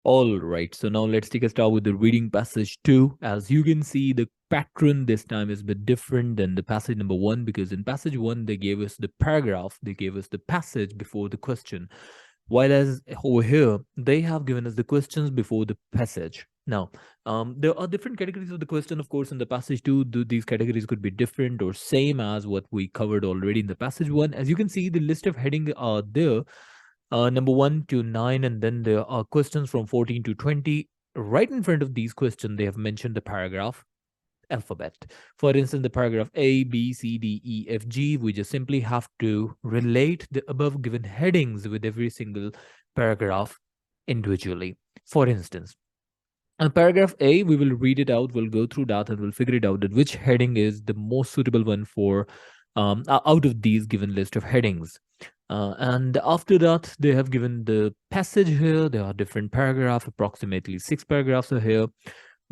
All right, so now let's take a start with the reading passage 2. As you can see, the pattern this time is a bit different than the passage number 1, because in passage 1 they gave us the paragraph, they gave us the passage before the question, while as over here they have given us the questions before the passage. Now, there are different categories of the question, of course, in the passage 2. These categories could be different or same as what we covered already in the passage 1. As you can see, the list of heading are there, number 1 to 9, and then there are questions from 14 to 20. Right in front of these questions, they have mentioned the paragraph alphabet. For instance, the paragraph A, B, C, D, E, F, G, we just simply have to relate the above given headings with every single paragraph individually. For instance, paragraph A, we will read it out, we'll go through that, and we'll figure it out that which heading is the most suitable one for out of these given list of headings. And after that, they have given the passage here. There are different paragraphs, approximately 6 paragraphs are here.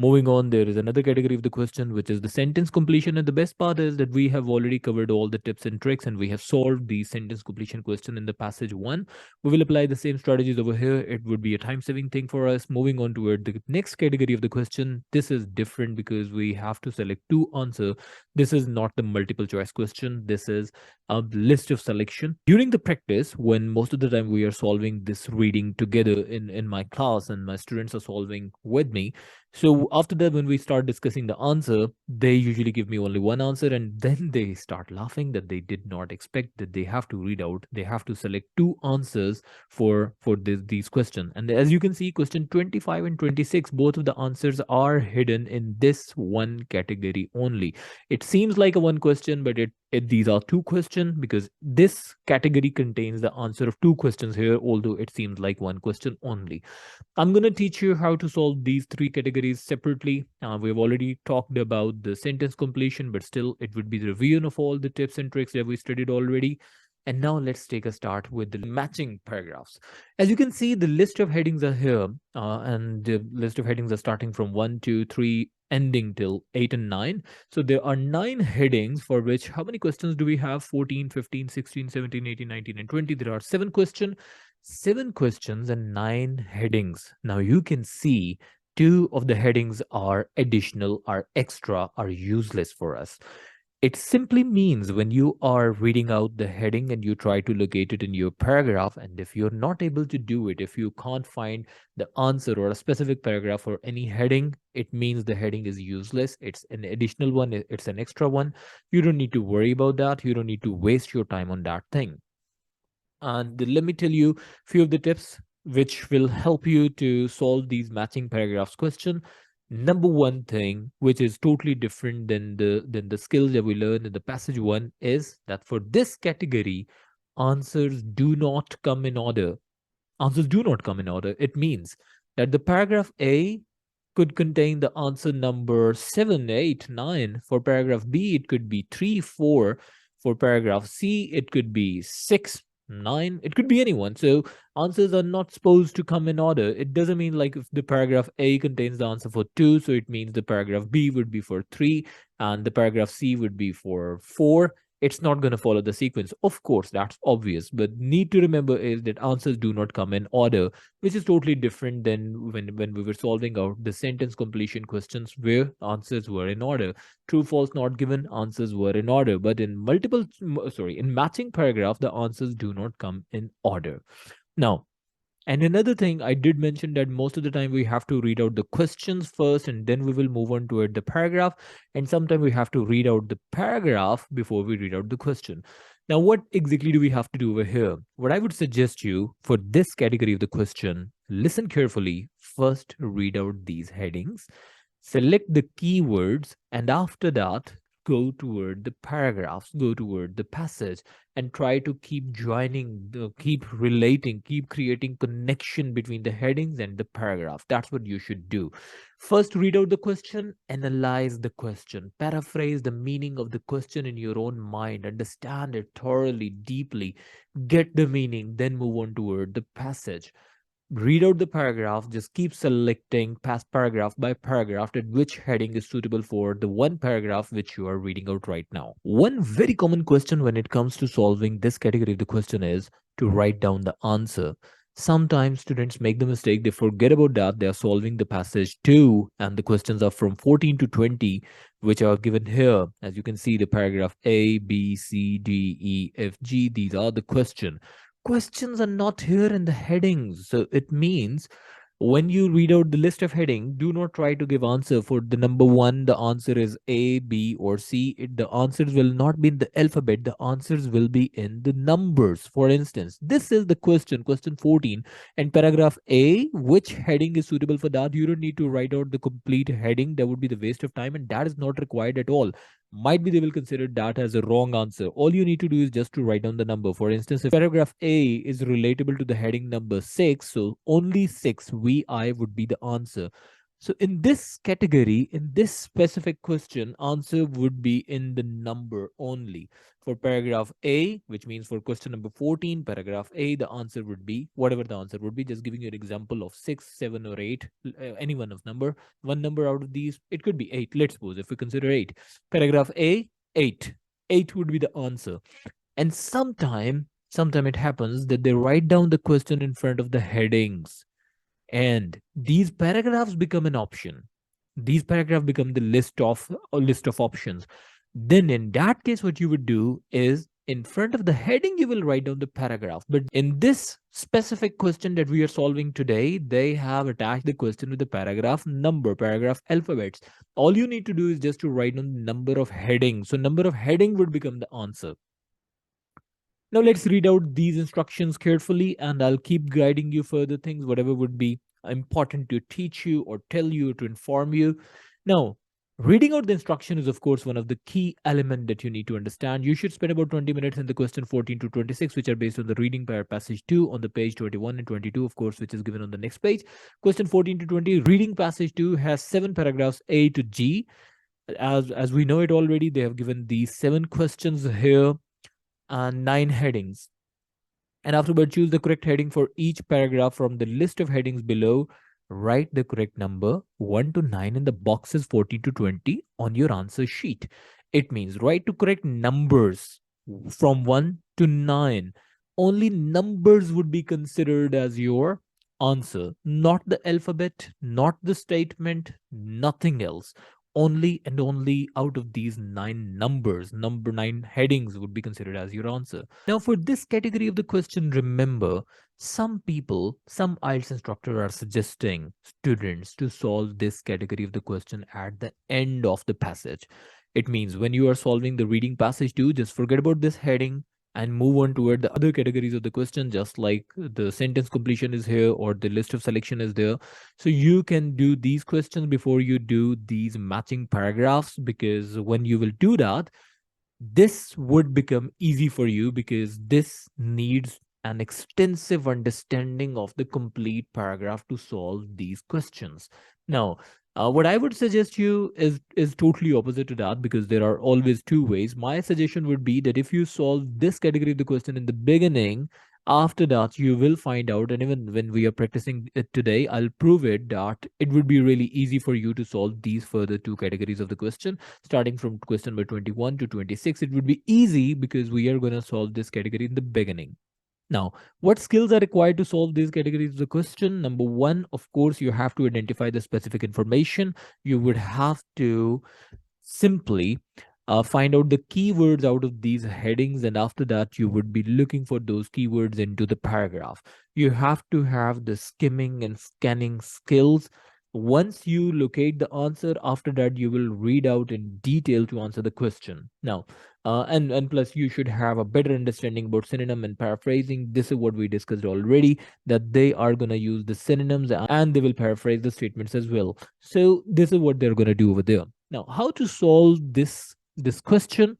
Moving on, there is another category of the question, which is the sentence completion. And the best part is that we have already covered all the tips and tricks, and we have solved the sentence completion question in the passage 1. We will apply the same strategies over here. It would be a time-saving thing for us. Moving on toward the next category of the question. This is different because we have to select 2 answers. This is not the multiple choice question. This is a list of selection. During the practice, when most of the time we are solving this reading together in my class and my students are solving with me, so after that, when we start discussing the answer, they usually give me only one answer, and then they start laughing that they did not expect that they have to read out. They have to select 2 answers for these questions. And as you can see, question 25 and 26, both of the answers are hidden in this one category only. It seems like a one question, but these are 2 questions because this category contains the answer of 2 questions here, although it seems like one question only. I'm going to teach you how to solve these 3 categories separately. We've already talked about the sentence completion, but still it would be the review of all the tips and tricks that we studied already. And now let's take a start with the matching paragraphs. As you can see, the list of headings are here, and the list of headings are starting from 1, 2, 3, ending till 8 and 9. So there are 9 headings for which, how many questions do we have? 14, 15, 16, 17, 18, 19, and 20. There are 7 questions. 7 questions and 9 headings. Now you can see 2 of the headings are additional, are extra, are useless for us. It simply means when you are reading out the heading and you try to locate it in your paragraph, and if you're not able to do it, if you can't find the answer or a specific paragraph or any heading, it means the heading is useless. It's an additional one, it's an extra one. You don't need to worry about that. You don't need to waste your time on that thing. And let me tell you a few of the tips which will help you to solve these matching paragraphs question. Number one thing, which is totally different than the skills that we learned in the passage 1, is that for this category, answers do not come in order. Answers do not come in order. It means that the paragraph A could contain the answer number 7, 8, 9. For paragraph B, it could be 3, 4. For paragraph C, it could be 6, 9. It could be anyone. So answers are not supposed to come in order. It doesn't mean like if the paragraph A contains the answer for 2, so it means the paragraph B would be for 3 and the paragraph C would be for 4. It's not going to follow the sequence. Of course, that's obvious, but need to remember is that answers do not come in order, which is totally different than when we were solving out the sentence completion questions where answers were in order. True, false, not given, answers were in order, but in in matching paragraph, the answers do not come in order. Now, and another thing, I did mention that most of the time we have to read out the questions first and then we will move on toward the paragraph. And sometimes we have to read out the paragraph before we read out the question. Now, what exactly do we have to do over here? What I would suggest you for this category of the question, listen carefully. First, read out these headings, select the keywords, and after that, go toward the paragraphs, go toward the passage, and try to keep keep relating, keep creating connection between the headings and the paragraph. That's what you should do. First, read out the question, analyze the question, paraphrase the meaning of the question in your own mind, understand it thoroughly, deeply, get the meaning, then move on toward the passage. Read out the paragraph, just keep selecting past paragraph by paragraph at which heading is suitable for the one paragraph which you are reading out right now. One very common question when it comes to solving this category of the question is to write down the answer. Sometimes students make the mistake, they forget about that. They are solving the passage 2, and the questions are from 14 to 20, which are given here. As you can see, the paragraph A, B, C, D, E, F, G, these are the question. Questions are not here in the headings. So it means when you read out the list of heading, do not try to give answer for the number one. The answer is A, B, or C. The answers will not be in the alphabet. The answers will be in the numbers. For instance, this is the question 14, and paragraph A. Which heading is suitable for that? You don't need to write out the complete heading. That would be the waste of time, and that is not required at all. Might be they will consider that as a wrong answer. All you need to do is just to write down the number. For instance, if paragraph A is relatable to the heading number 6, so only 6 VI would be the answer. So in this category, in this specific question, answer would be in the number only. For paragraph A, which means for question number 14, paragraph A, the answer would be whatever the answer would be. Just giving you an example of 6, 7, or 8, any one of number. One number out of these, it could be 8. Let's suppose if we consider 8. Paragraph A, 8. 8 would be the answer. And sometime it happens that they write down the question in front of the headings, and these paragraphs become an option. These paragraphs become the list of options. Then in that case, what you would do is in front of the heading you will write down the paragraph. But in this specific question that we are solving today, they have attached the question with the paragraph number, paragraph alphabets. All you need to do is just to write down the number of headings. So number of heading would become the answer. Now let's read out these instructions carefully, and I'll keep guiding you further things, whatever would be important to teach you or tell you to inform you. Now, reading out the instruction is of course one of the key element that you need to understand. You should spend about 20 minutes in the question 14 to 26, which are based on the reading passage 2 on the page 21 and 22, of course, which is given on the next page. Question 14 to 20, reading passage 2 has 7 paragraphs A to G. As we know it already, they have given these 7 questions here and 9 headings. And afterward, choose the correct heading for each paragraph from the list of headings below. Write the correct number 1 to 9 in the boxes 14 to 20 on your answer sheet. It means write to correct numbers from 1 to 9. Only numbers would be considered as your answer, not the alphabet, not the statement, nothing else. Only and only out of these 9 numbers, number 9 headings would be considered as your answer. Now, for this category of the question, remember, some people, some IELTS instructors are suggesting students to solve this category of the question at the end of the passage. It means when you are solving the reading passage 2, just forget about this heading and move on toward the other categories of the question, just like the sentence completion is here or the list of selection is there. So you can do these questions before you do these matching paragraphs, because when you will do that, this would become easy for you, because this needs an extensive understanding of the complete paragraph to solve these questions. Now, what I would suggest you is totally opposite to that, because there are always two ways. My suggestion would be that if you solve this category of the question in the beginning, after that you will find out, and even when we are practicing it today, I'll prove it, that it would be really easy for you to solve these further two categories of the question. Starting from question number 21 to 26, it would be easy because we are going to solve this category in the beginning. Now, what skills are required to solve these categories of the question? Number one, of course, you have to identify the specific information. You would have to simply find out the keywords out of these headings, and after that you would be looking for those keywords into the paragraph. You have to have the skimming and scanning skills. Once you locate the answer, after that you will read out in detail to answer the question. Now, and plus you should have a better understanding about synonym and paraphrasing. This is what we discussed already, that they are going to use the synonyms and they will paraphrase the statements as well. So this is what they're going to do over there. Now, how to solve this question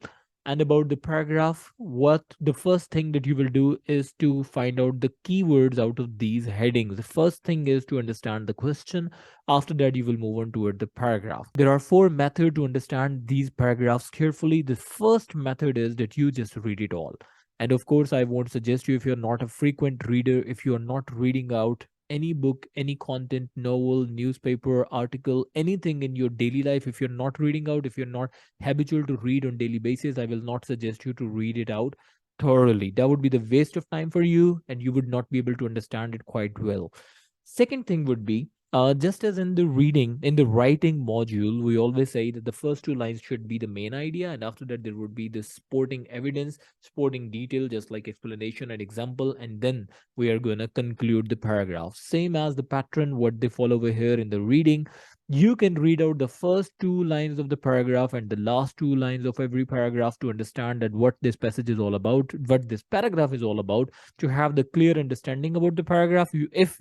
and about the paragraph? What the first thing that you will do is to find out the keywords out of these headings. The first thing is to understand the question. After that, you will move on toward the paragraph. There are 4 methods to understand these paragraphs carefully. The first method is that you just read it all. And of course, I won't suggest you, if you're not a frequent reader, if you're not reading out any book, any content, novel, newspaper, article, anything in your daily life, if you're not reading out, if you're not habitual to read on daily basis, I will not suggest you to read it out. thoroughly. That would be the waste of time for you, and you would not be able to understand it quite well. Second thing would be, just as in the reading, in the writing module, we always say that the first two lines should be the main idea, and after that, there would be the supporting evidence, supporting detail, just like explanation and example, and then we are going to conclude the paragraph. Same as the pattern, what they follow over here in the reading. You can read out the first two lines of the paragraph and the last two lines of every paragraph to understand that what this passage is all about, what this paragraph is all about, to have the clear understanding about the paragraph. If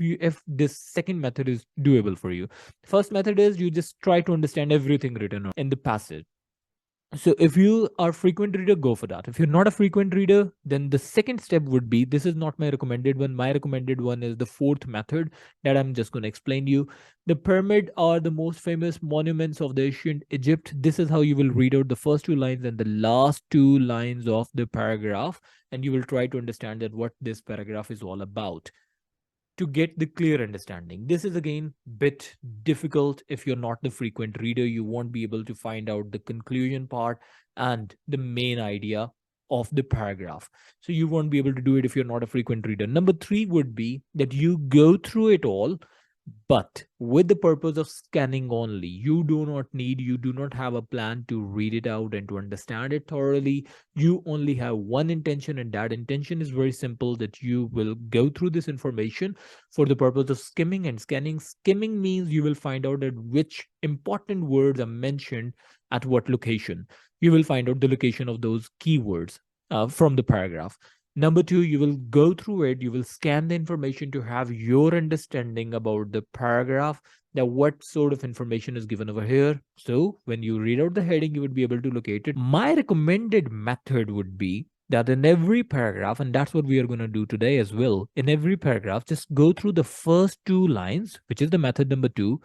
this second method is doable for you, first method is you just try to understand everything written in the passage. So if you are a frequent reader, go for that. If you're not a frequent reader, then the second step would be, this is not my recommended one. My recommended one is the fourth method that I'm just going to explain to you. The pyramid are the most famous monuments of the ancient Egypt. This is how you will read out the first two lines and the last two lines of the paragraph, and you will try to understand that what this paragraph is all about, to get the clear understanding. This is again bit difficult. If you're not the frequent reader, you won't be able to find out the conclusion part and the main idea of the paragraph. So you won't be able to do it if you're not a frequent reader. Number three would be that you go through it all, but with the purpose of scanning only. You do not have a plan to read it out and to understand it thoroughly. You only have one intention, and that intention is very simple, that you will go through this information for the purpose of skimming and scanning. Skimming means you will find out that which important words are mentioned at what location. You will find out the location of those keywords from the paragraph. Number two, you will go through it, you will scan the information to have your understanding about the paragraph, that what sort of information is given over here. So when you read out the heading, you would be able to locate it. My recommended method would be that in every paragraph, and that's what we are going to do today as well, in every paragraph, just go through the first two lines, which is the method number two,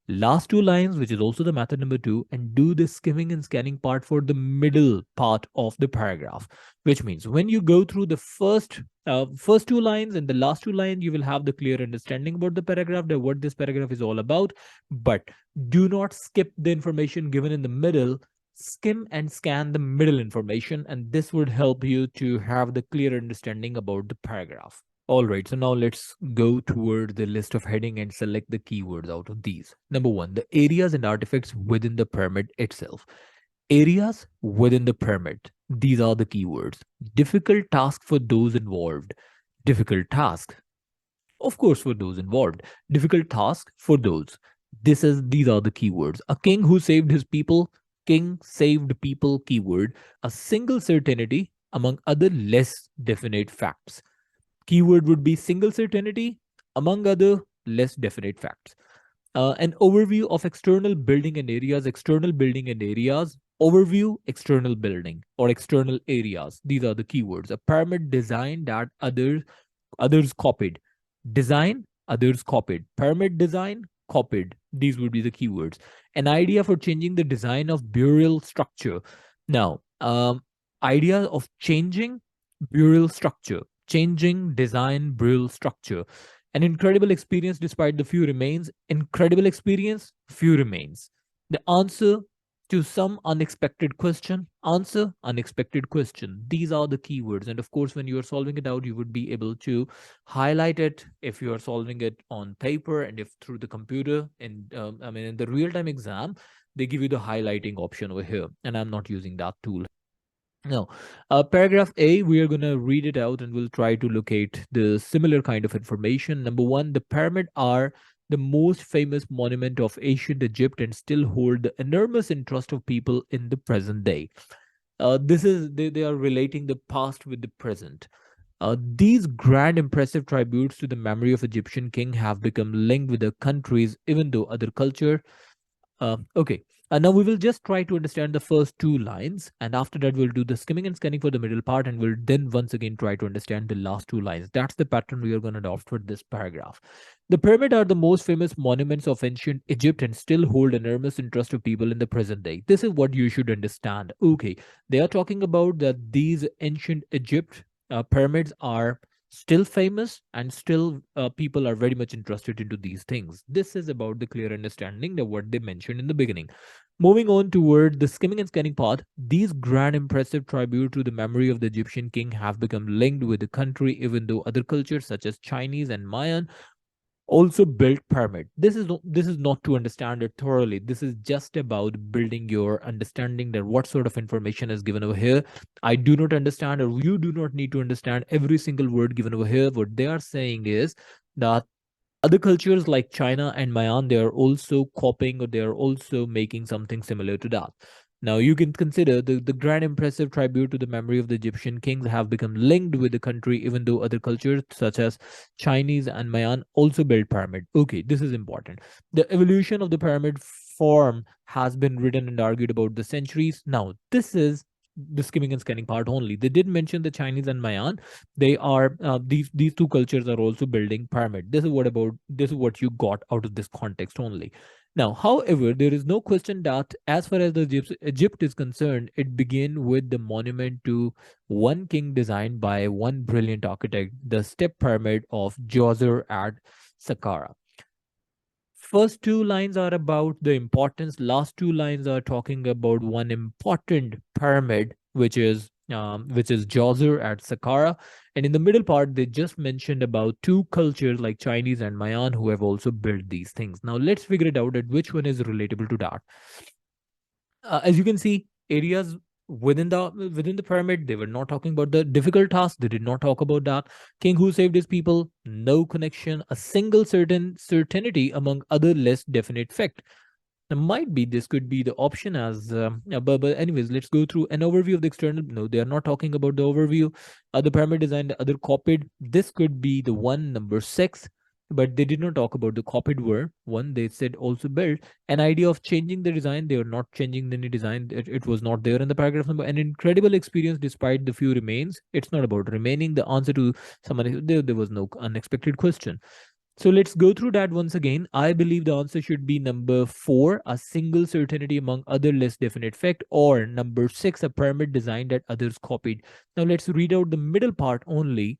last two lines, which is also the method number two, and do the skimming and scanning part for the middle part of the paragraph. Which means when you go through the first two lines and the last two lines, you will have the clear understanding about the paragraph, that what this paragraph is all about. But do not skip the information given in the middle. Skim and scan the middle information, and this would help you to have the clear understanding about the paragraph. All right, so now let's go toward the list of heading and select the keywords out of these. Number one, the areas and artifacts within the pyramid itself. Areas within the pyramid. These are the keywords. Difficult task for those involved. Difficult task, of course, for those involved. Difficult task for those. These are the keywords. A king who saved his people. King saved people keyword. A single certainty among other less definite facts. Keyword would be single certainty among other less definite facts. An overview of external building and areas. External building and areas. Overview, external building or external areas. These are the keywords. A pyramid design that others copied. Design, others copied. Pyramid design, copied. These would be the keywords. An idea for changing the design of burial structure. Now, idea of changing burial structure, changing design burial structure. An incredible experience despite the few remains. Incredible experience, few remains. The answer to some unexpected question. Answer, unexpected question. These are the keywords. And of course, when you are solving it out, you would be able to highlight it if you are solving it on paper, and if through the computer. And in the real-time exam, they give you the highlighting option over here, and I'm not using that tool. Now, paragraph A, we are going to read it out and we'll try to locate the similar kind of information. Number one, the pyramid are the most famous monument of ancient Egypt and still hold the enormous interest of people in the present day. They are relating the past with the present. These grand, impressive tributes to the memory of Egyptian king have become linked with their countries, even though other culture. Okay. Now we will just try to understand the first two lines, and after that we'll do the skimming and scanning for the middle part, and we'll then once again try to understand the last two lines. That's the pattern we are going to adopt for this paragraph. The pyramid are the most famous monuments of ancient Egypt and still hold enormous interest of people in the present day. This is what you should understand. Okay, they are talking about that these ancient Egypt pyramids are still famous, and still people are very much interested into these things. This is about the clear understanding that what they mentioned in the beginning. Moving on toward the skimming and scanning part, these grand impressive tribute to the memory of the Egyptian king have become linked with the country, even though other cultures such as Chinese and Mayan also built pyramid. This is not to understand it thoroughly. This is just about building your understanding that what sort of information is given over here. I do not understand, or you do not need to understand every single word given over here. What they are saying is that other cultures like China and Mayan, they are also copying, or they are also making something similar to that. Now, you can consider the grand impressive tribute to the memory of the Egyptian kings have become linked with the country, even though other cultures such as Chinese and Mayan also built pyramid. Okay, this is important. The evolution of the pyramid form has been written and argued about the centuries. Now, this is the skimming and scanning part only. They did mention the Chinese and Mayan. They are these two cultures are also building pyramid. This is what you got out of this context only. Now, however, there is no question that as far as the Egypt is concerned, it began with the monument to one king designed by one brilliant architect, the step pyramid of Djoser at Saqqara. First two lines are about the importance. Last two lines are talking about one important pyramid, which is Djoser at Saqqara. And in the middle part, they just mentioned about two cultures like Chinese and Mayan who have also built these things. Now let's figure it out at which one is relatable to that. As you can see, areas within the pyramid, they were not talking about the difficult task. They did not talk about that. King who saved his people, no connection, a single certainty among other less definite fact. Now, might be this could be the option as but anyways, let's go through an overview of the external. No, they are not talking about the overview. The pyramid design, the other copied. This could be the one number 6, but they did not talk about the copied word one. They said also built. An idea of changing the design. They are not changing any design. It was not there in the paragraph number. An incredible experience despite the few remains. It's not about remaining. The answer to someone, there was no unexpected question. So let's go through that once again. I believe the answer should be number 4, a single certainty among other less definite fact, or number 6, a pyramid design that others copied. Now let's read out the middle part only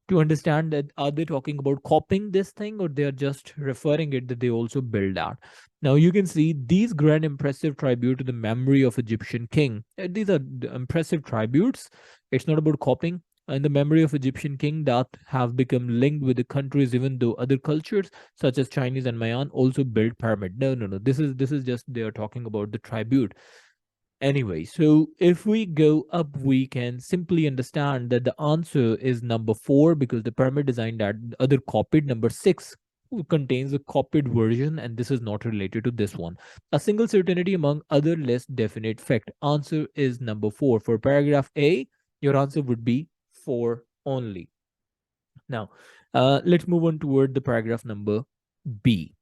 to understand that are they talking about copying this thing, or they are just referring it that they also build that. Now you can see these grand impressive tribute to the memory of Egyptian king. These are the impressive tributes. It's not about copying. In the memory of Egyptian king that have become linked with the countries, even though other cultures such as Chinese and Mayan also built pyramid. No. This is just they are talking about the tribute. Anyway, so if we go up, we can simply understand that the answer is number 4, because the pyramid design that other copied. Number 6 contains a copied version, and this is not related to this one. A single certainty among other less definite fact. Answer is number 4. For paragraph A, your answer would be 4 only. Now, let's move on toward the paragraph number B.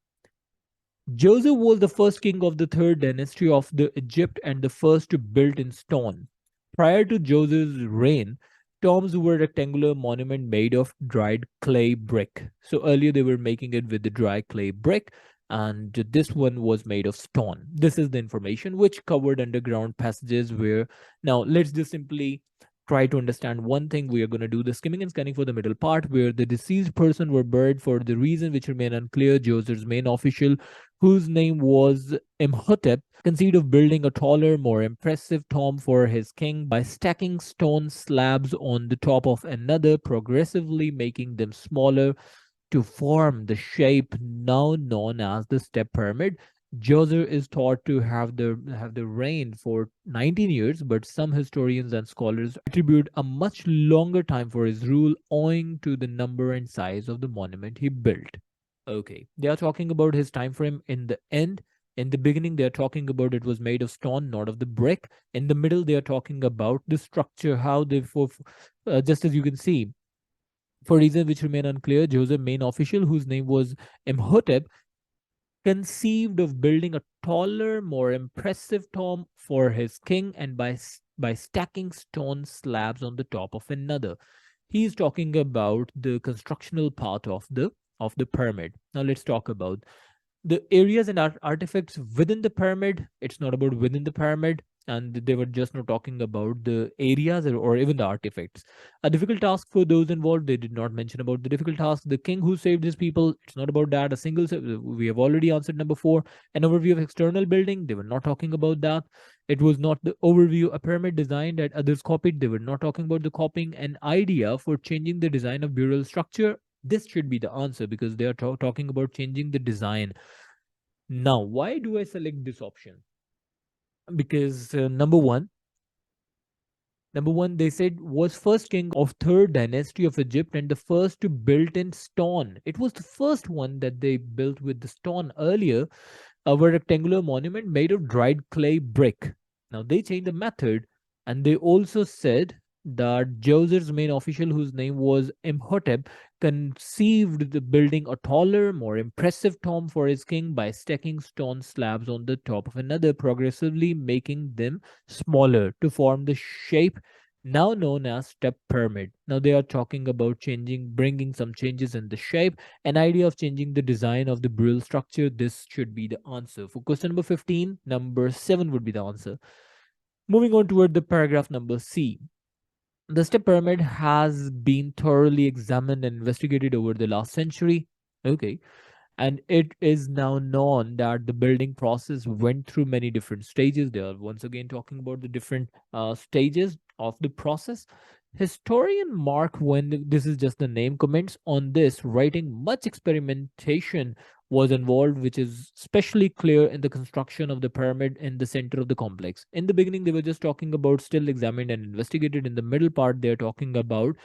Joseph was the first king of the third dynasty of the Egypt and the first to build in stone. Prior to Joseph's reign, tombs were rectangular monument made of dried clay brick. So earlier they were making it with the dry clay brick, and this one was made of stone. This is the information which covered underground passages where now let's just simply try to understand one thing. We are going to do the skimming and scanning for the middle part where the deceased person were buried for the reason which remain unclear. Joseph's main official, whose name was Imhotep, conceived of building a taller, more impressive tomb for his king by stacking stone slabs on the top of another, progressively making them smaller to form the shape now known as the step pyramid. Djoser is thought to have the reign for 19 years, but some historians and scholars attribute a much longer time for his rule owing to the number and size of the monument he built. Okay, they are talking about his time frame in the end. In the beginning, they are talking about it was made of stone, not of the brick. In the middle, they are talking about the structure, how they, just as you can see, for reasons which remain unclear, Joseph, main official, whose name was Imhotep, conceived of building a taller, more impressive tomb for his king, and by stacking stone slabs on the top of another. He is talking about the constructional part of the pyramid. Now let's talk about the areas and artifacts within the pyramid. It's not about within the pyramid. and they were just not talking about the areas or even the artifacts. A difficult task for those involved. They did not mention about the difficult task. The king who saved his people. It's not about that. We have already answered number four. An overview of external building. They were not talking about that. It was not the overview. A pyramid design that others copied. They were not talking about the copying. An idea for changing the design of burial structure. This should be the answer because they are talking about changing the design. Now, why do I select this option? Because number one, they said was first king of third dynasty of Egypt and the first to build in stone. It was the first one that they built with the stone earlier, a rectangular monument made of dried clay brick. Now they changed the method, and they also said that Djoser's main official, whose name was Imhotep, conceived the building a taller, more impressive tomb for his king by stacking stone slabs on the top of another, progressively making them smaller to form the shape now known as step pyramid. Now they are talking about bringing some changes in the shape, an idea of changing the design of the burial structure. This should be the answer. For question number 15, number 7 would be the answer. Moving on toward the paragraph number C. The step pyramid has been thoroughly examined and investigated over the last century. Okay, and it is now known that the building process went through many different stages. They are once again talking about the different stages of the process. Historian Mark, when this is just the name, comments on this, writing much experimentation was involved, which is especially clear in the construction of the pyramid in the center of the complex. In the beginning, they were just talking about still examined and investigated. In the middle part, they're talking about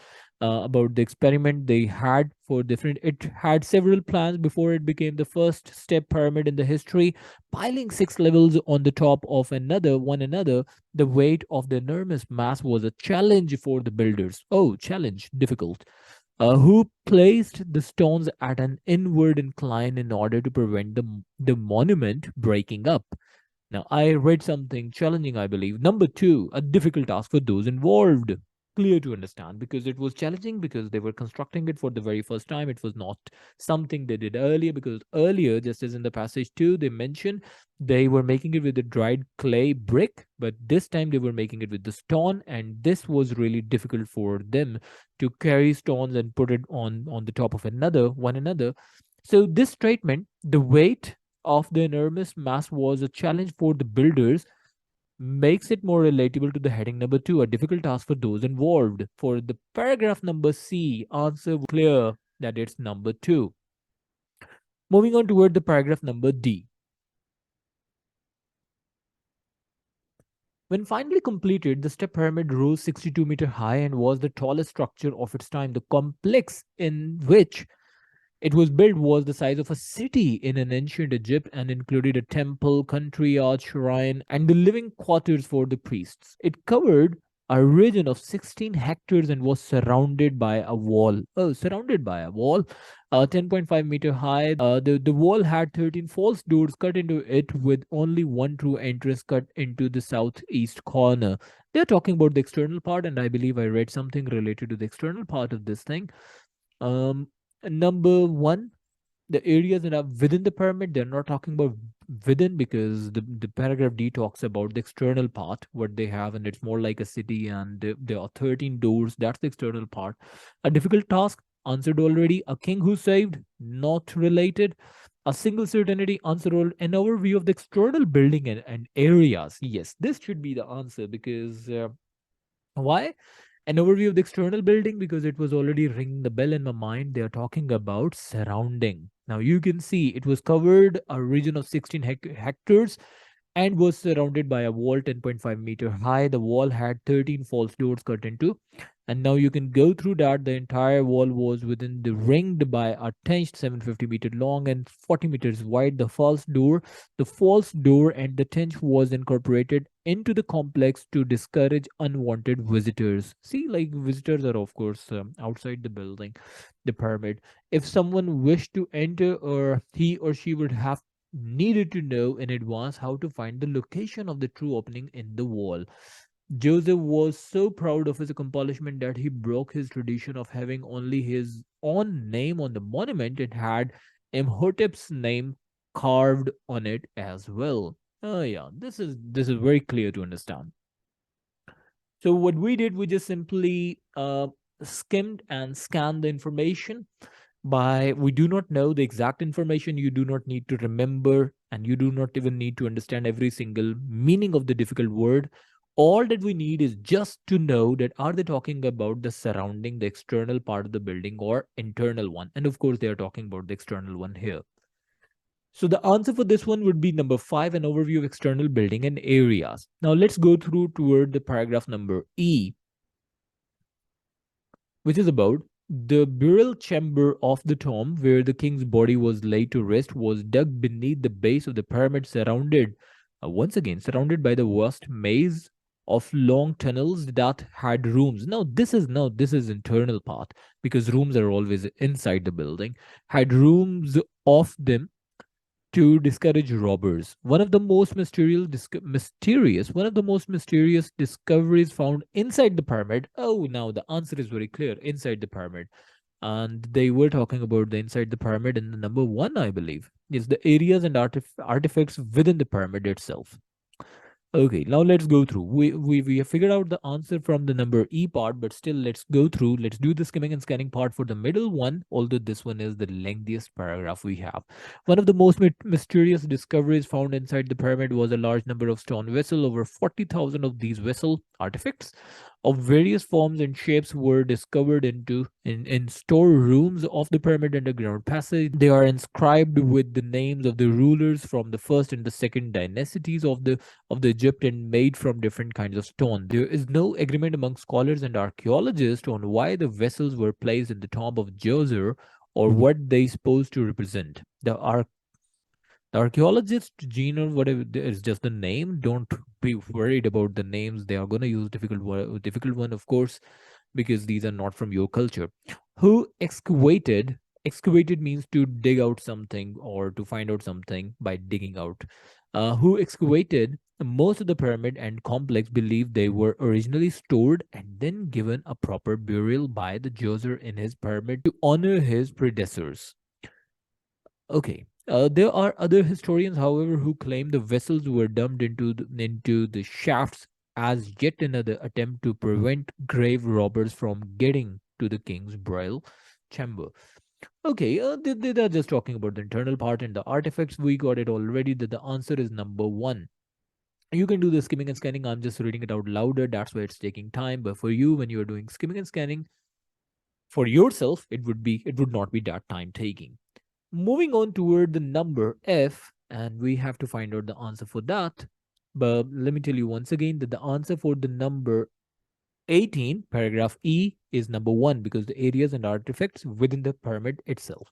the experiment they had for different. It had several plans before it became the first step pyramid in the history, piling 6 levels on the top of one another. The weight of the enormous mass was a challenge for the builders. Oh, challenge, difficult. Who placed the stones at an inward incline in order to prevent the monument breaking up. Now, I read something challenging, I believe. Number two, a difficult task for those involved. Clear to understand because it was challenging because they were constructing it for the very first time. It was not something they did earlier because earlier, just as in the passage 2, they mentioned they were making it with the dried clay brick, but this time they were making it with the stone, and this was really difficult for them to carry stones and put it on the top of one another. So this statement, the weight of the enormous mass was a challenge for the builders, makes it more relatable to the heading number 2, a difficult task for those involved. For the paragraph number C, answer clear that it's number 2. Moving on toward the paragraph number D. When finally completed, the step pyramid rose 62-meter high and was the tallest structure of its time. The complex in which it was built was the size of a city in an ancient Egypt and included a temple, country yard, shrine, and the living quarters for the priests. It covered a region of 16 hectares and was surrounded by a wall. Oh, surrounded by a wall, 10.5-meter high. The wall had 13 false doors cut into it, with only one true entrance cut into the southeast corner. They're talking about the external part, and I believe I read something related to the external part of this thing. Um, Number one, the areas that are within the pyramid, they're not talking about within because the paragraph D talks about the external part, what they have, and it's more like a city, and there are 13 doors. That's the external part. A difficult task, answered already. A king who saved, not related. A single certainty, answered all. An overview of the external building and areas. Yes, this should be the answer because why? An overview of the external building because it was already ringing the bell in my mind. They are talking about surrounding. Now you can see it was covered a region of 16 hectares and was surrounded by a wall 10.5-meter high. The wall had 13 false doors cut into, and now you can go through that. The entire wall was within the ringed by a trenched 750-meter long and 40 meters wide. The false door and the trench was incorporated into the complex to discourage unwanted visitors. See, like visitors are of course outside the building, the pyramid. If someone wished to enter, or he or she would have needed to know in advance how to find the location of the true opening in the wall. Joseph was so proud of his accomplishment that he broke his tradition of having only his own name on the monument and had Imhotep's name carved on it as well. Oh yeah, this is very clear to understand. So what we did, we just simply skimmed and scanned the information. By we do not know the exact information, you do not need to remember, and you do not even need to understand every single meaning of the difficult word. All that we need is just to know that are they talking about the surrounding, the external part of the building, or internal one. And of course they are talking about the external one here. So the answer for this one would be number 5, an overview of external building and areas. Now let's go through toward the paragraph number E, which is about the burial chamber of the tomb where the king's body was laid to rest was dug beneath the base of the pyramid, surrounded, once again, surrounded by the vast maze of long tunnels that had rooms. Now this is internal part, because rooms are always inside the building. Had rooms of them to discourage robbers. One of the most mysterious discoveries found inside the pyramid. Oh, now the answer is very clear: inside the pyramid. And they were talking about the inside the pyramid, and the number one, I believe, is the areas and artifacts within the pyramid itself. Okay, now let's go through. We have figured out the answer from the number E part, but still let's go through. Let's do the skimming and scanning part for the middle one, although this one is the lengthiest paragraph we have. One of the most mysterious discoveries found inside the pyramid was a large number of stone vessels. Over 40,000 of these vessel artifacts of various forms and shapes were discovered in storerooms of the pyramid underground passage. They are inscribed with the names of the rulers from the first and the second dynasties of the Egypt, and made from different kinds of stone. There is no agreement among scholars and archaeologists on why the vessels were placed in the tomb of Djoser or what they supposed to represent. The archaeologist gene or whatever is just the name. Don't be worried about the names. They are gonna use difficult one, of course, because these are not from your culture. Who excavated means to dig out something or to find out something by digging out. Who excavated most of the pyramid and complex believed they were originally stored and then given a proper burial by the Djoser in his pyramid to honor his predecessors. Okay. There are other historians, however, who claim the vessels were dumped into the shafts as yet another attempt to prevent grave robbers from getting to the king's burial chamber. Okay, they are just talking about the internal part and the artifacts. We got it already that the answer is number 1. You can do the skimming and scanning. I'm just reading it out louder. That's why it's taking time. But for you, when you are doing skimming and scanning for yourself, it would not be that time taking. Moving on toward the number F, and we have to find out the answer for that. But let me tell you once again that the answer for the number 18, paragraph E, is number 1, because the areas and artifacts within the pyramid itself.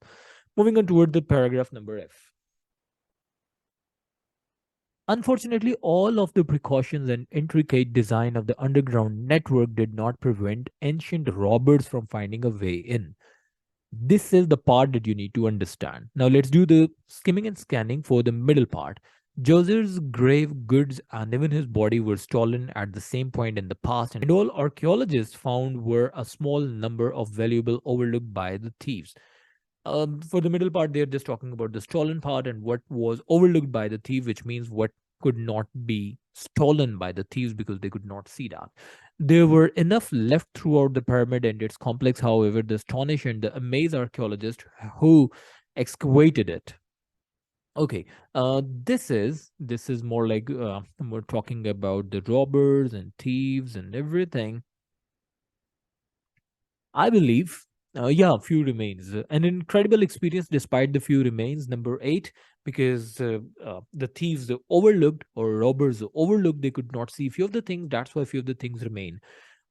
Moving on toward the paragraph number F. Unfortunately, all of the precautions and intricate design of the underground network did not prevent ancient robbers from finding a way in. This is the part that you need to understand. Now let's do the skimming and scanning for the middle part. Joser's grave goods and even his body were stolen at the same point in the past, and all archaeologists found were a small number of valuable overlooked by the thieves. For the middle part, they're just talking about the stolen part and what was overlooked by the thief, which means what could not be stolen by the thieves because they could not see that. There were enough left throughout the pyramid and its complex, however, the astonished and the amazed archaeologist who excavated it. Okay, this is more like we're talking about the robbers and thieves and everything. I believe, yeah, few remains. An incredible experience despite the few remains. Number 8, because the thieves overlooked or robbers overlooked, they could not see few of the things. That's why few of the things remain.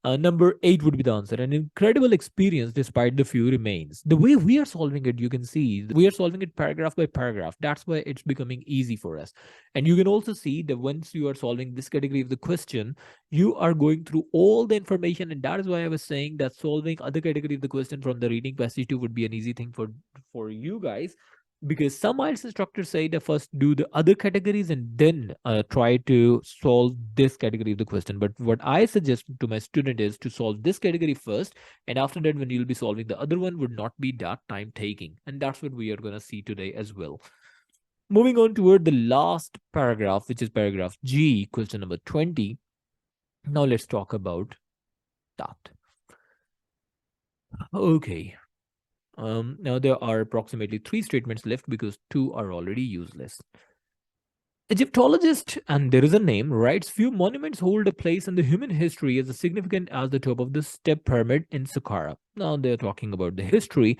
Number 8 would be the answer. An incredible experience despite the few remains. The way we are solving it, you can see we are solving it paragraph by paragraph. That's why it's becoming easy for us. And you can also see that once you are solving this category of the question, you are going through all the information. And that is why I was saying that solving other category of the question from the reading passage 2 would be an easy thing for you guys, because some IELTS instructors say that first do the other categories and then try to solve this category of the question. But what I suggest to my student is to solve this category first, and after that, when you'll be solving the other one, would not be that time taking. And that's what we are going to see today as well. Moving on toward the last paragraph, which is paragraph G, question number 20. Now let's talk about that. Okay. Now there are approximately 3 statements left because 2 are already useless. Egyptologist, and there is a name, writes few monuments hold a place in the human history as significant as the top of the step pyramid in Saqqara. Now they're talking about the history.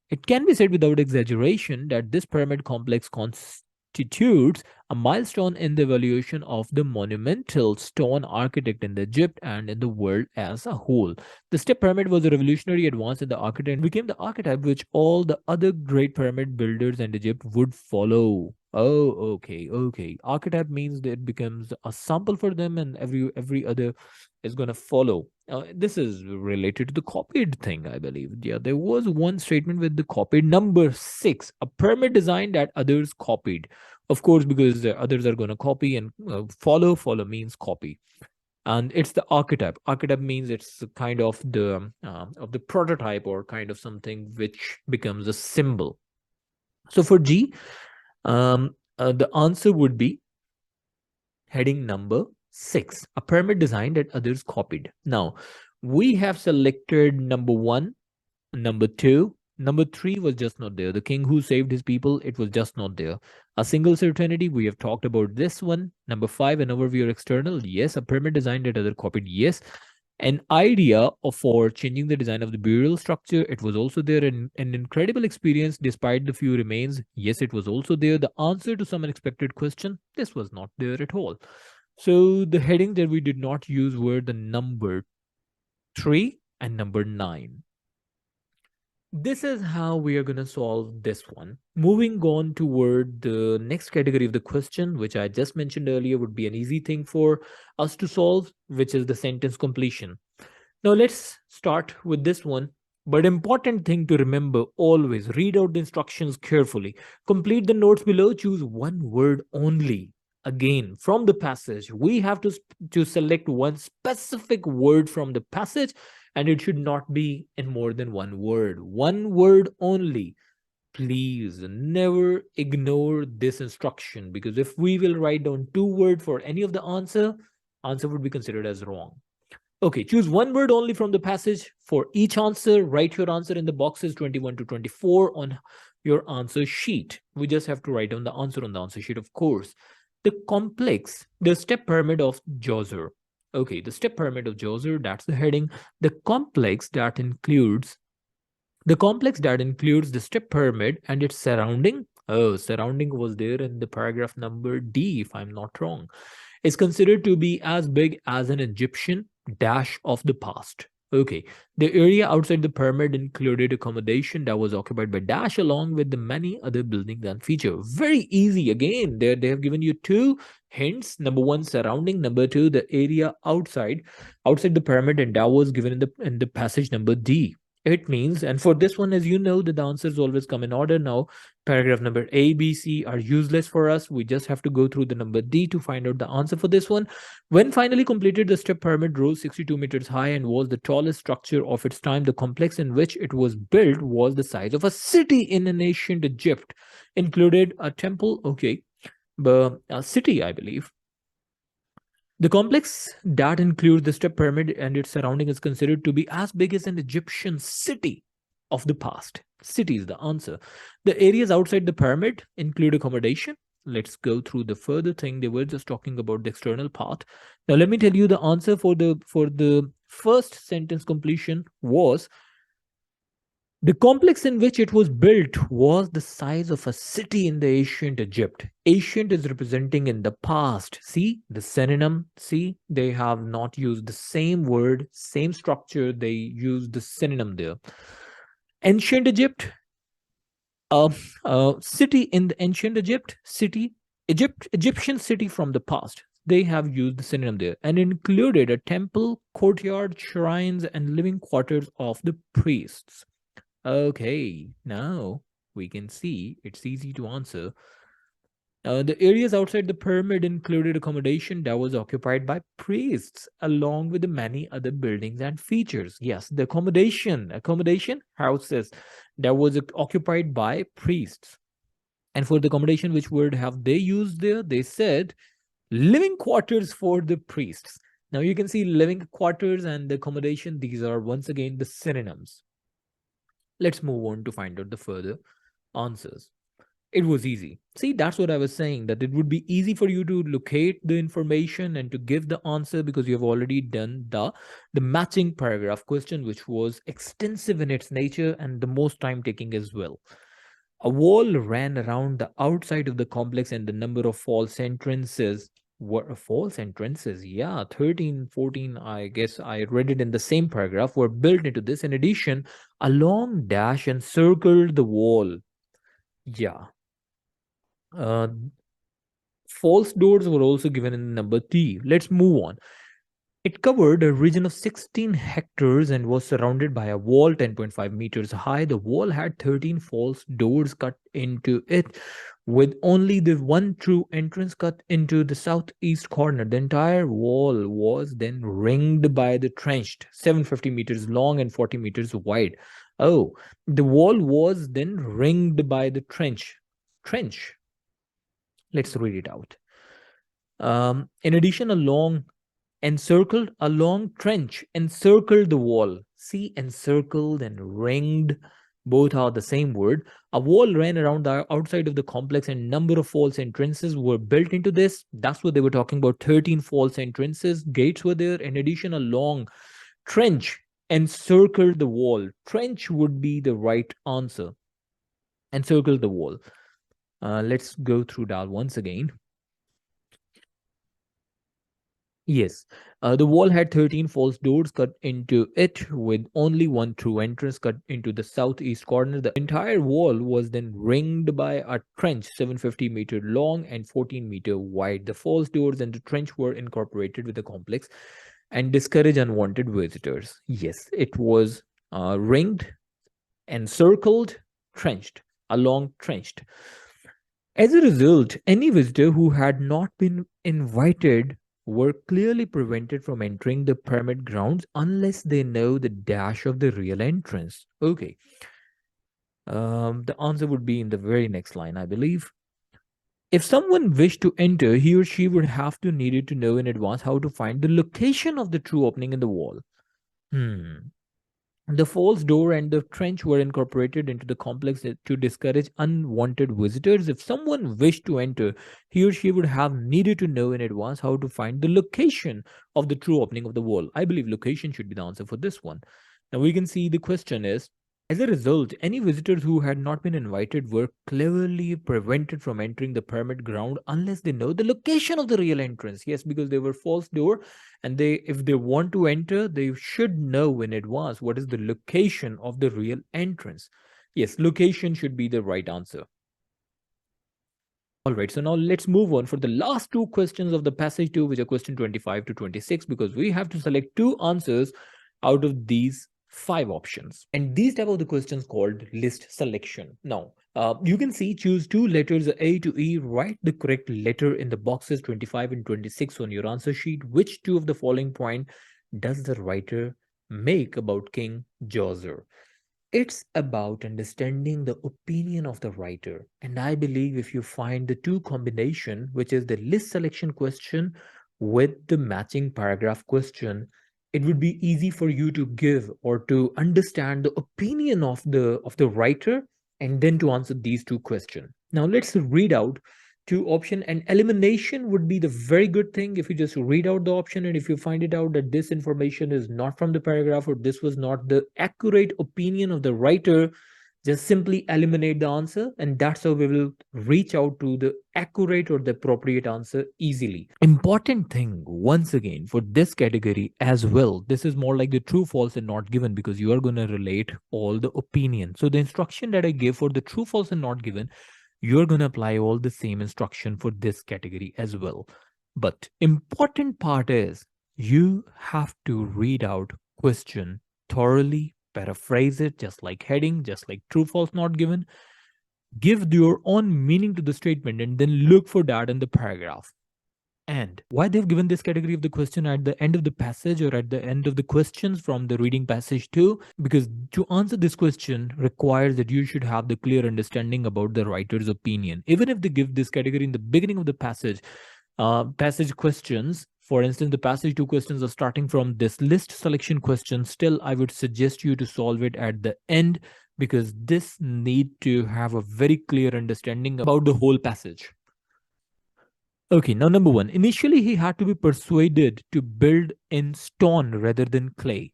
It can be said without exaggeration that this pyramid complex constitutes a milestone in the evolution of the monumental stone architect in Egypt and in the world as a whole. The step pyramid was a revolutionary advance in the architecture and became the archetype which all the other great pyramid builders in Egypt would follow. Oh, okay. Archetype means that it becomes a sample for them, and every other is gonna follow. This is related to the copied thing, I believe. Yeah, there was one statement with the copied. Number 6, a pyramid design that others copied. Of course, because the others are gonna copy and follow. Follow means copy, and it's the archetype. Archetype means it's kind of the prototype or kind of something which becomes a symbol. So for G, the answer would be heading number 6, a pyramid design that others copied. Now, we have selected number 1, number 2, number 3 was just not there. The king who saved his people, it was just not there. A single certainty, we have talked about this one. Number 5, an overview or external, yes. A pyramid design that other copied, yes. An idea for changing the design of the burial structure, it was also there. An incredible experience despite the few remains, yes, it was also there. The answer to some unexpected question, this was not there at all. So the heading that we did not use were the number 3 and number 9. This is how we are going to solve this one. Moving on toward the next category of the question, which I just mentioned earlier, would be an easy thing for us to solve, which is the sentence completion. Now let's start with this one. But important thing to remember, always read out the instructions carefully. Complete the notes below, choose one word only. Again, from the passage, we have to select one specific word from the passage, and it should not be in more than one word. One word only. Please never ignore this instruction, because if we will write down 2 words for any of the answer would be considered as wrong. Okay, choose one word only from the passage for each answer. Write your answer in the boxes 21 to 24 on your answer sheet. We just have to write down the answer on the answer sheet, of course. The step pyramid of Djoser. Okay, the step pyramid of Djoser, that's the heading. The complex that includes the step pyramid and its surrounding. Oh, surrounding was there in the paragraph number D, if I'm not wrong. Is considered to be as big as an Egyptian dash of the past. Okay, the area outside the pyramid included accommodation that was occupied by dash along with the many other buildings and features. Very easy. Again, they have given you 2 hints. Number 1, surrounding. Number 2, the area outside the pyramid, and that was given in the passage number D. It means, and for this one, as you know, that the answers always come in order. Now, paragraph number A, B, C are useless for us. We just have to go through the number D to find out the answer for this one. When finally completed, the step pyramid rose 62 meters high and was the tallest structure of its time. The complex in which it was built was the size of a city in an ancient Egypt. Included a temple, okay, but a city, I believe. The complex that includes the step pyramid and its surrounding is considered to be as big as an Egyptian city of the past. City is the answer. The areas outside the pyramid include accommodation. Let's go through the further thing. They were just talking about the external part. Now let me tell you the answer for the first sentence completion was the complex in which it was built was the size of a city in the ancient Egypt. Ancient is representing in the past. See the synonym. See, they have not used the same word, same structure. They used the synonym there. Ancient Egypt, city in the ancient Egyptian city from the past. They have used the synonym there and included a temple, courtyard, shrines, and living quarters of the priests. Okay, now we can see it's easy to answer. The areas outside the pyramid included accommodation that was occupied by priests, along with the many other buildings and features. Yes, the accommodation houses that was occupied by priests. And for the accommodation, which word have they used there? They said living quarters for the priests. Now you can see living quarters and the accommodation, these are once again the synonyms. Let's move on to find out the further answers. It was easy. See, that's what I was saying, that it would be easy for you to locate the information and to give the answer because you have already done the matching paragraph question, which was extensive in its nature and the most time taking as well. A wall ran around the outside of the complex and the number of false entrances were false entrances. Yeah, 13, 14, I guess I read it in the same paragraph, were built into this. In addition, a long dash encircled the wall. Yeah. Uh, False doors were also given in number T. Let's move on. It covered a region of 16 hectares and was surrounded by a wall 10.5 meters high. The wall had 13 false doors cut into it, with only the one true entrance cut into the southeast corner. The entire wall was then ringed by the trenched, 750 meters long and 40 meters wide. Oh, the wall was then ringed by the trench. Trench. Let's read it out. In addition, a long trench encircled the wall. See, encircled and ringed, both are the same word. A wall ran around the outside of the complex and number of false entrances were built into this. That's what they were talking about, 13 false entrances. Gates were there. In addition, a long trench encircled the wall. Trench would be the right answer. Encircled the wall. Let's go through that once again. Yes, the wall had 13 false doors cut into it, with only one true entrance cut into the southeast corner. The entire wall was then ringed by a trench 750-meter long and 14-meter wide. The false doors and the trench were incorporated with the complex and discourage unwanted visitors. Yes, it was ringed, encircled, trenched, along trenched. As a result, any visitor who had not been invited were clearly prevented from entering the pyramid grounds unless they know the dash of the real entrance. Okay. The answer would be in the very next line, I believe. If someone wished to enter, he or she would have to needed to know in advance how to find the location of the true opening in the wall. The false door and the trench were incorporated into the complex to discourage unwanted visitors. If someone wished to enter, he or she would have needed to know in advance how to find the location of the true opening of the wall. I believe location should be the answer for this one. Now we can see the question is, as a result, any visitors who had not been invited were cleverly prevented from entering the pyramid ground unless they know the location of the real entrance. Yes, because they were false door, and if they want to enter, they should know in advance what is the location of the real entrance. Yes, location should be the right answer. All right, so now let's move on for the last two questions of the passage 2, which are question 25 to 26, because we have to select two answers out of these 5 options. And these type of the questions called list selection. Now, you can see, choose 2 letters A to E, write the correct letter in the boxes 25 and 26 on your answer sheet. Which 2 of the following point does the writer make about King Djoser? It's about understanding the opinion of the writer. And I believe if you find the 2 combination, which is the list selection question with the matching paragraph question, it would be easy for you to give or to understand the opinion of the writer and then to answer these 2 questions. Now let's read out 2 option, and elimination would be the very good thing if you just read out the option, and if you find it out that this information is not from the paragraph or this was not the accurate opinion of the writer, just simply eliminate the answer, and that's how we will reach out to the accurate or the appropriate answer easily. Important thing once again for this category as well, this is more like the true, false and not given, because you are going to relate all the opinion. So the instruction that I give for the true, false and not given, you're going to apply all the same instruction for this category as well. But important part is you have to read out question thoroughly, paraphrase it, just like heading, just like true, false, not given. Give your own meaning to the statement and then look for that in the paragraph. And why they've given this category of the question at the end of the passage or at the end of the questions from the reading passage too? Because to answer this question requires that you should have the clear understanding about the writer's opinion. Even if they give this category in the beginning of the passage questions, for instance, the passage 2 questions are starting from this list selection question, still I would suggest you to solve it at the end, because this need to have a very clear understanding about the whole passage. Okay, now number one. Initially, he had to be persuaded to build in stone rather than clay.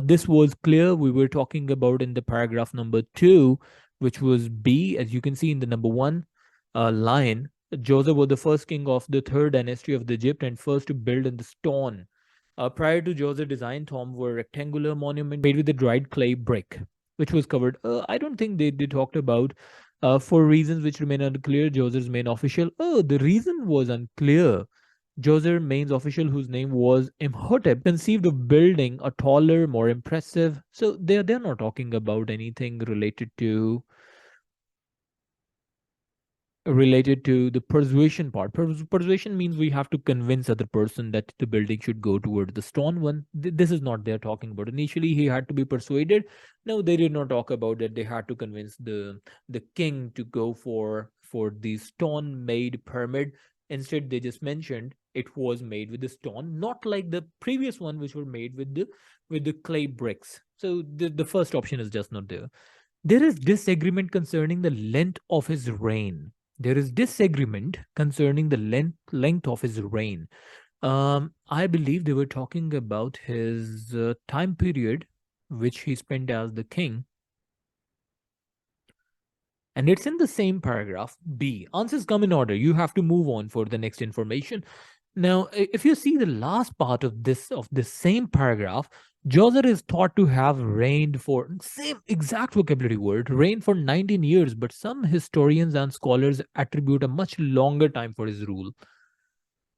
This was clear. We were talking about in the paragraph number 2, which was B, as you can see in the number 1 line. Joseph was the first king of the third dynasty of the Egypt and first to build in the stone. Prior to Joseph's design, tomb were rectangular monument made with a dried clay brick, which was covered. I don't think they talked about for reasons which remain unclear. Joseph's main official. Oh, the reason was unclear. Joseph's main official, whose name was Imhotep, conceived of building a taller, more impressive. So they're not talking about anything related to the persuasion part. Persuasion means we have to convince other person that the building should go toward the stone one. This is not they're talking about. Initially, he had to be persuaded. No, they did not talk about that. They had to convince the king to go for the stone made pyramid. Instead, they just mentioned it was made with the stone, not like the previous one, which were made with the clay bricks. So the first option is just not there. There is disagreement concerning the length of his reign. There is disagreement concerning the length of his reign. I believe they were talking about his time period, which he spent as the king. And it's in the same paragraph. B. Answers come in order. You have to move on for the next information. Now, if you see the last part of this same paragraph, Djoser is thought to have reigned for same exact vocabulary word, reigned for 19 years, but some historians and scholars attribute a much longer time for his rule.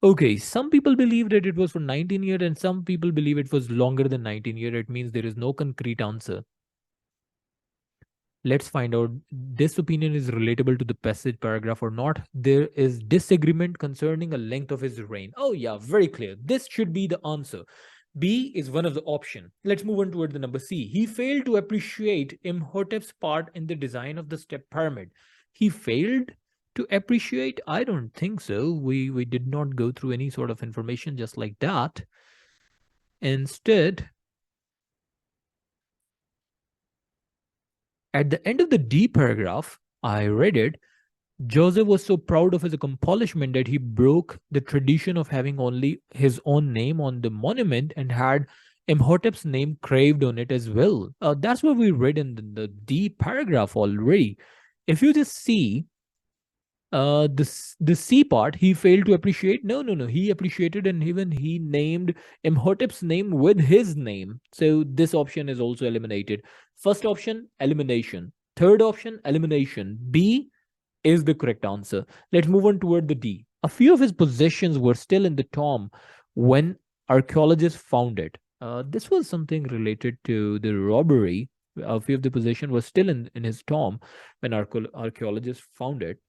Okay, some people believe that it was for 19 years and some people believe it was longer than 19 years. It means there is no concrete answer. Let's find out this opinion is relatable to the passage paragraph or not. There is disagreement concerning a length of his reign. Oh yeah, very clear. This should be the answer. B is one of the option. Let's move on toward the number C. He failed to appreciate Imhotep's part in the design of the step pyramid. He failed to appreciate? I don't think so. We did not go through any sort of information just like that. Instead, at the end of the D paragraph, I read it. Joseph was so proud of his accomplishment that he broke the tradition of having only his own name on the monument and had Imhotep's name carved on it as well. That's what we read in the D paragraph already. If you just see the C part, he failed to appreciate. No. He appreciated and even he named Imhotep's name with his name. So this option is also eliminated. First option, elimination. Third option, elimination. B is the correct answer. Let's move on toward the D. A few of his possessions were still in the tomb when archaeologists found it. This was something related to the robbery. A few of the possessions were still in his tomb when archaeologists found it.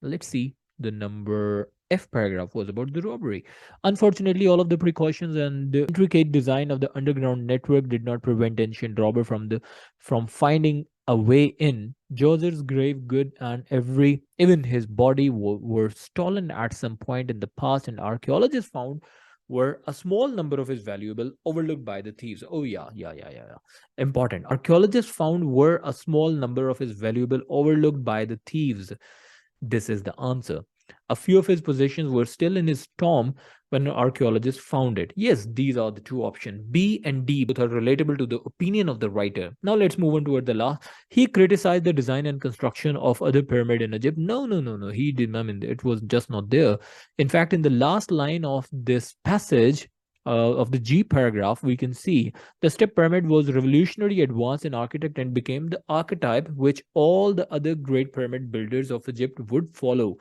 Let's see. The number F paragraph was about the robbery. Unfortunately, all of the precautions and the intricate design of the underground network did not prevent ancient robber from finding a way in. Joseph's grave good and even his body were stolen at some point in the past, and archaeologists found were a small number of his valuable overlooked by the thieves. Oh yeah. Important. Archaeologists found were a small number of his valuable overlooked by the thieves. This is the answer. A few of his possessions were still in his tomb when archaeologists found it. Yes, these are the two options. B and D both are relatable to the opinion of the writer. Now let's move on toward the last. He criticized the design and construction of other pyramid in Egypt. No. He didn't. I mean, it was just not there. In fact, in the last line of this passage, of the G paragraph, we can see the step pyramid was revolutionary advance in architect and became the archetype which all the other great pyramid builders of Egypt would follow.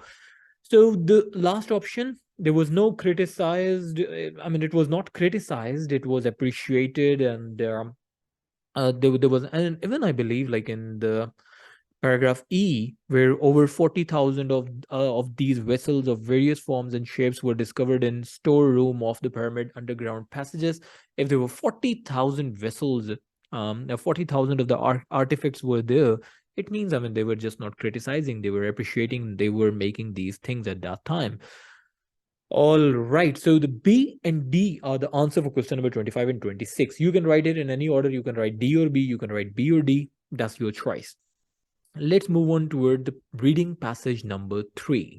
So the last option, there was no criticized. I mean, it was not criticized. It was appreciated, and there was, and even I believe, like in the Paragraph E, where over 40,000 of these vessels of various forms and shapes were discovered in storeroom of the pyramid underground passages. If there were 40,000 vessels, 40,000 of the artifacts were there, it means, I mean, they were just not criticizing, they were appreciating, they were making these things at that time. All right, so the B and D are the answer for question number 25 and 26. You can write it in any order. You can write D or B, you can write B or D. That's your choice. Let's move on toward the reading passage number 3.